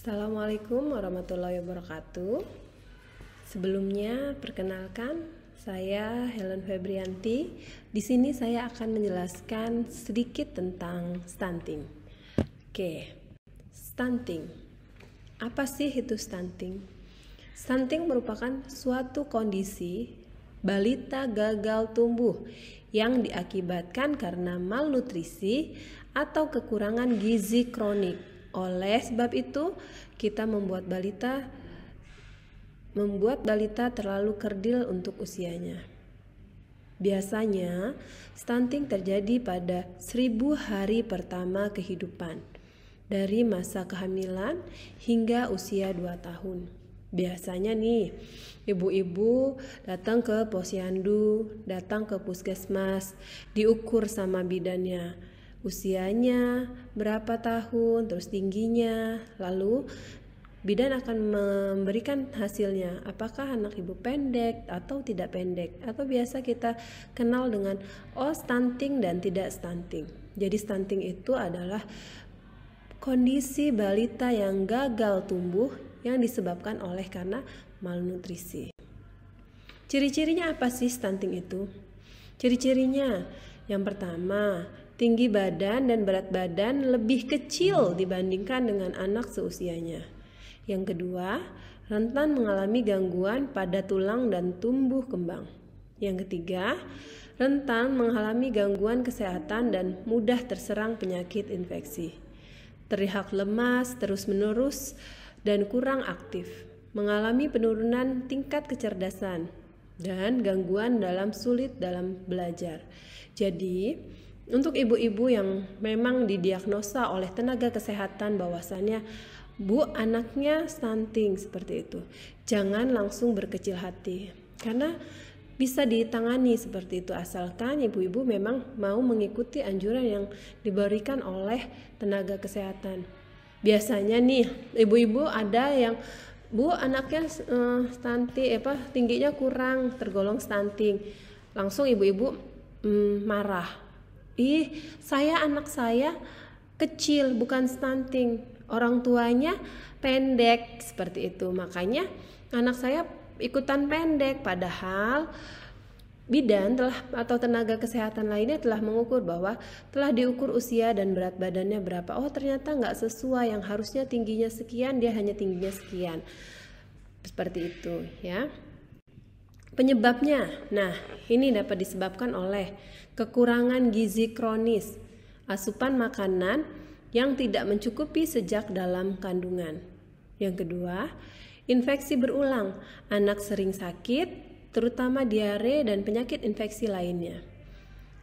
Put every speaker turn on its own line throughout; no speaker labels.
Assalamualaikum warahmatullahi wabarakatuh. Sebelumnya, perkenalkan, saya Helen Febrianti. Di sini saya akan menjelaskan sedikit tentang stunting. Oke, stunting. Apa sih itu stunting? Stunting merupakan suatu kondisi balita gagal tumbuh yang diakibatkan karena malnutrisi atau kekurangan gizi kronik. Oleh sebab itu, kita membuat balita terlalu kerdil untuk usianya. Biasanya, stunting terjadi pada 1000 hari pertama kehidupan, dari masa kehamilan hingga usia 2 tahun. Biasanya nih, ibu-ibu datang ke posyandu, datang ke puskesmas, diukur sama bidannya. Usianya berapa tahun, terus tingginya, lalu bidan akan memberikan hasilnya, apakah anak ibu pendek atau tidak pendek, atau biasa kita kenal dengan stunting dan tidak stunting. Jadi stunting itu adalah kondisi balita yang gagal tumbuh yang disebabkan oleh karena malnutrisi. Ciri-cirinya apa sih stunting itu? Ciri-cirinya yang pertama, tinggi badan dan berat badan lebih kecil dibandingkan dengan anak seusianya. Yang kedua, rentan mengalami gangguan pada tulang dan tumbuh kembang. Yang ketiga, rentan mengalami gangguan kesehatan dan mudah terserang penyakit infeksi. Terlihat lemas terus-menerus dan kurang aktif, mengalami penurunan tingkat kecerdasan, dan gangguan sulit dalam belajar. Jadi, untuk ibu-ibu yang memang didiagnosa oleh tenaga kesehatan bahwasannya Bu, anaknya stunting seperti itu, jangan langsung berkecil hati, karena bisa ditangani seperti itu asalkan ibu-ibu memang mau mengikuti anjuran yang diberikan oleh tenaga kesehatan. Biasanya nih, ibu-ibu ada yang Bu, anaknya stunting, tingginya kurang, tergolong stunting. Langsung ibu-ibu marah. Anak saya kecil, bukan stunting. Orang tuanya pendek, seperti itu. Makanya anak saya ikutan pendek, padahal bidan atau tenaga kesehatan lainnya telah mengukur bahwa telah diukur usia dan berat badannya berapa. Ternyata nggak sesuai, yang harusnya tingginya sekian, dia hanya tingginya sekian. Seperti itu ya. Penyebabnya, ini dapat disebabkan oleh kekurangan gizi kronis, asupan makanan yang tidak mencukupi sejak dalam kandungan. Yang kedua, infeksi berulang, anak sering sakit, terutama diare dan penyakit infeksi lainnya.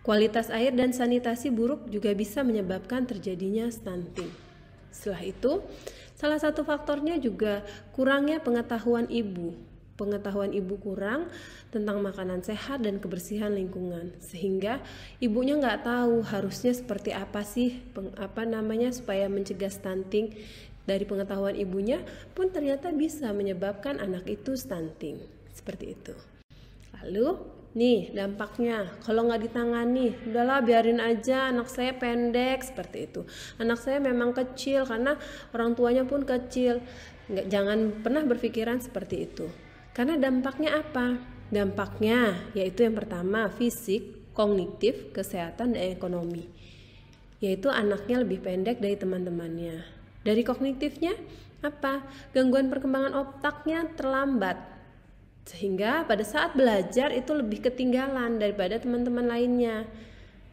Kualitas air dan sanitasi buruk juga bisa menyebabkan terjadinya stunting. Setelah itu, salah satu faktornya juga kurangnya pengetahuan ibu. Pengetahuan ibu kurang tentang makanan sehat dan kebersihan lingkungan, sehingga ibunya nggak tahu harusnya seperti apa sih supaya mencegah stunting. Dari pengetahuan ibunya pun ternyata bisa menyebabkan anak itu stunting seperti itu. Lalu nih dampaknya, kalau nggak ditangani, udahlah biarin aja anak saya pendek seperti itu, anak saya memang kecil karena orang tuanya pun kecil. Jangan pernah berpikiran seperti itu. Karena dampaknya apa? Dampaknya yaitu yang pertama fisik, kognitif, kesehatan, dan ekonomi. Yaitu anaknya lebih pendek dari teman-temannya. Dari kognitifnya apa? Gangguan perkembangan otaknya terlambat. Sehingga pada saat belajar itu lebih ketinggalan daripada teman-teman lainnya.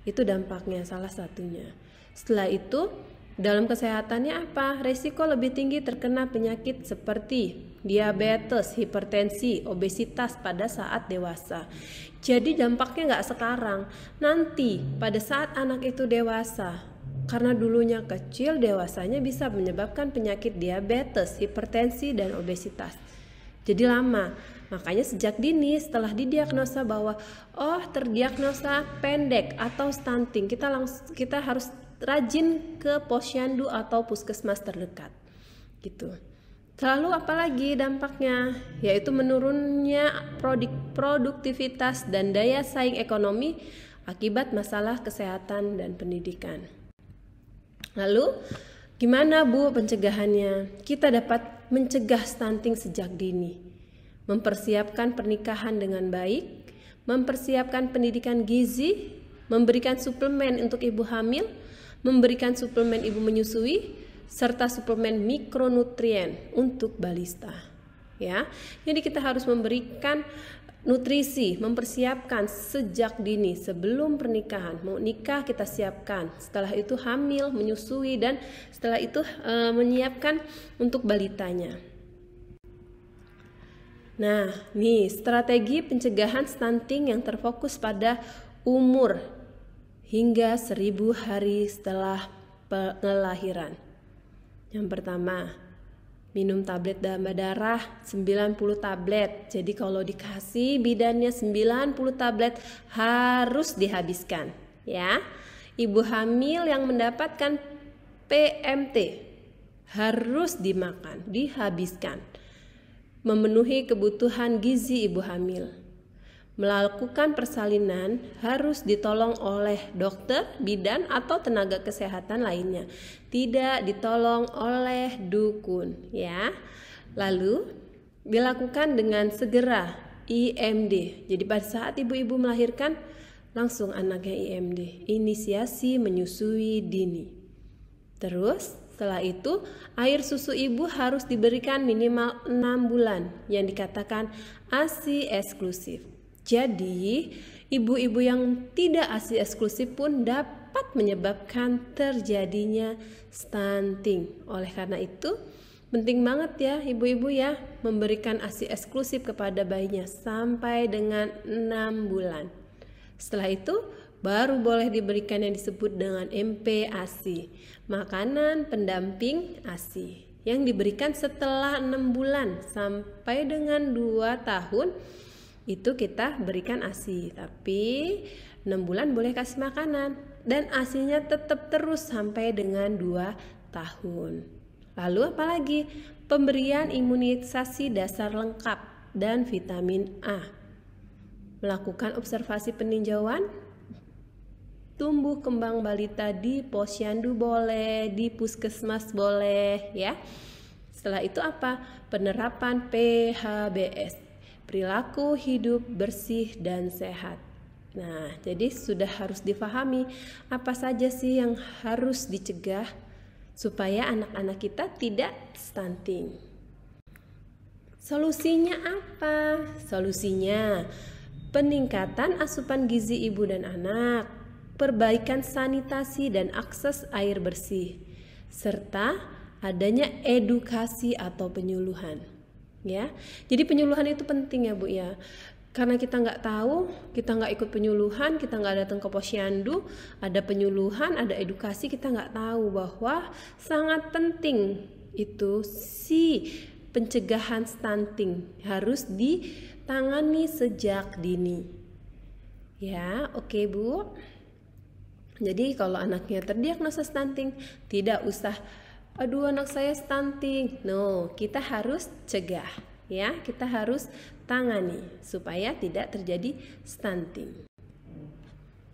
Itu dampaknya salah satunya. Setelah itu, dalam kesehatannya apa? Resiko lebih tinggi terkena penyakit seperti diabetes, hipertensi, obesitas pada saat dewasa. Jadi dampaknya nggak sekarang, nanti pada saat anak itu dewasa. Karena dulunya kecil, dewasanya bisa menyebabkan penyakit diabetes, hipertensi, dan obesitas. Jadi lama. Makanya sejak dini setelah didiagnosa bahwa terdiagnosa pendek atau stunting, kita harus rajin ke posyandu atau puskesmas terdekat gitu. Lalu apalagi dampaknya? Yaitu menurunnya produktivitas dan daya saing ekonomi akibat masalah kesehatan dan pendidikan. Lalu Gimana Bu pencegahannya? Kita dapat mencegah stunting sejak dini, mempersiapkan pernikahan dengan baik, mempersiapkan pendidikan gizi, memberikan suplemen untuk ibu hamil, memberikan suplemen ibu menyusui, serta suplemen mikronutrien untuk balita. Ya, jadi kita harus memberikan nutrisi, mempersiapkan sejak dini sebelum pernikahan. Mau nikah kita siapkan, setelah itu hamil, menyusui, dan setelah itu menyiapkan untuk balitanya. Nah, nih strategi pencegahan stunting yang terfokus pada umur hingga 1000 hari setelah pengelahiran. Yang pertama, minum tablet tambah darah 90 tablet. Jadi kalau dikasih bidannya 90 tablet harus dihabiskan, ya. Ibu hamil yang mendapatkan PMT harus dimakan, dihabiskan. Memenuhi kebutuhan gizi ibu hamil. Melakukan persalinan harus ditolong oleh dokter, bidan, atau tenaga kesehatan lainnya. Tidak ditolong oleh dukun, ya. Lalu dilakukan dengan segera IMD. Jadi pada saat ibu-ibu melahirkan langsung anaknya IMD, inisiasi menyusui dini. Terus setelah itu air susu ibu harus diberikan minimal 6 bulan yang dikatakan ASI eksklusif. Jadi, ibu-ibu yang tidak ASI eksklusif pun dapat menyebabkan terjadinya stunting. Oleh karena itu, penting banget ya ibu-ibu ya memberikan ASI eksklusif kepada bayinya sampai dengan 6 bulan. Setelah itu, baru boleh diberikan yang disebut dengan MPASI, makanan pendamping ASI, yang diberikan setelah 6 bulan sampai dengan 2 tahun. Itu kita berikan ASI, tapi 6 bulan boleh kasih makanan dan ASInya tetap terus sampai dengan 2 tahun. Lalu apalagi? Pemberian imunisasi dasar lengkap dan vitamin A. Melakukan observasi peninjauan tumbuh kembang balita di posyandu boleh, di puskesmas boleh, ya. Setelah itu apa? Penerapan PHBS. Perilaku hidup bersih dan sehat. Nah, jadi sudah harus difahami apa saja sih yang harus dicegah supaya anak-anak kita tidak stunting. Solusinya apa? Solusinya peningkatan asupan gizi ibu dan anak, perbaikan sanitasi dan akses air bersih, serta adanya edukasi atau penyuluhan. Ya, jadi penyuluhan itu penting ya Bu ya. Karena kita nggak tahu, kita nggak ikut penyuluhan, kita nggak datang ke posyandu, ada penyuluhan, ada edukasi, kita nggak tahu bahwa sangat penting itu si pencegahan stunting harus ditangani sejak dini. Ya, oke Bu. Jadi kalau anaknya terdiagnosa stunting, tidak usah aduh anak saya stunting. No, kita harus cegah, ya. Kita harus tangani supaya tidak terjadi stunting.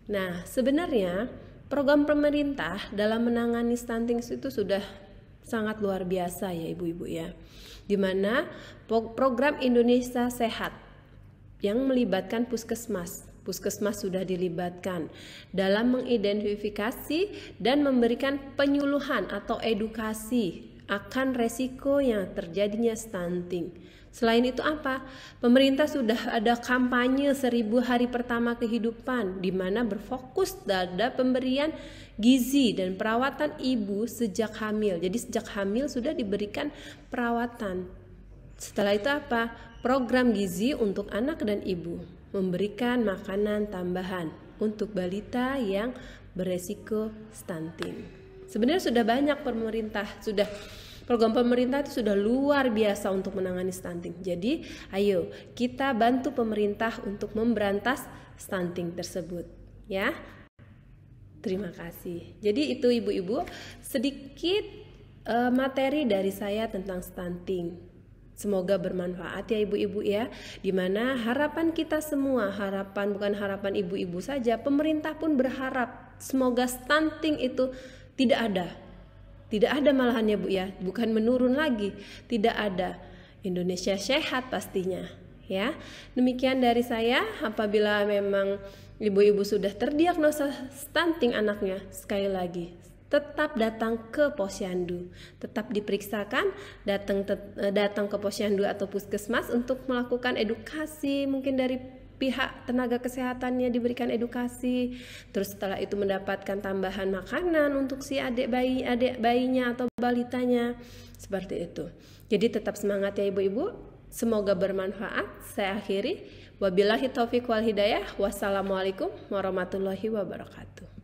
Nah, sebenarnya program pemerintah dalam menangani stunting itu sudah sangat luar biasa ya ibu-ibu ya. Di mana program Indonesia Sehat yang melibatkan puskesmas sudah dilibatkan dalam mengidentifikasi dan memberikan penyuluhan atau edukasi akan resiko yang terjadinya stunting. Selain itu apa? Pemerintah sudah ada kampanye 1000 hari pertama kehidupan di mana berfokus pada pemberian gizi dan perawatan ibu sejak hamil. Jadi sejak hamil sudah diberikan perawatan. Setelah itu apa? Program gizi untuk anak dan ibu, memberikan makanan tambahan untuk balita yang beresiko stunting. Sebenarnya sudah banyak program pemerintah itu sudah luar biasa untuk menangani stunting. Jadi, ayo kita bantu pemerintah untuk memberantas stunting tersebut, ya. Terima kasih. Jadi itu ibu-ibu sedikit materi dari saya tentang stunting. Semoga bermanfaat ya ibu-ibu ya. Dimana harapan kita semua, bukan harapan ibu-ibu saja, pemerintah pun berharap semoga stunting itu tidak ada. Tidak ada malahan ya Bu ya, bukan menurun lagi, tidak ada. Indonesia sehat pastinya ya. Demikian dari saya. Apabila memang ibu-ibu sudah terdiagnosa stunting anaknya, sekali lagi tetap datang ke posyandu, tetap diperiksakan, datang ke posyandu atau puskesmas untuk melakukan edukasi, mungkin dari pihak tenaga kesehatannya diberikan edukasi, terus setelah itu mendapatkan tambahan makanan untuk si adik bayinya atau balitanya, seperti itu. Jadi tetap semangat ya ibu-ibu, semoga bermanfaat. Saya akhiri, wabillahi taufiq wal hidayah, wassalamualaikum warahmatullahi wabarakatuh.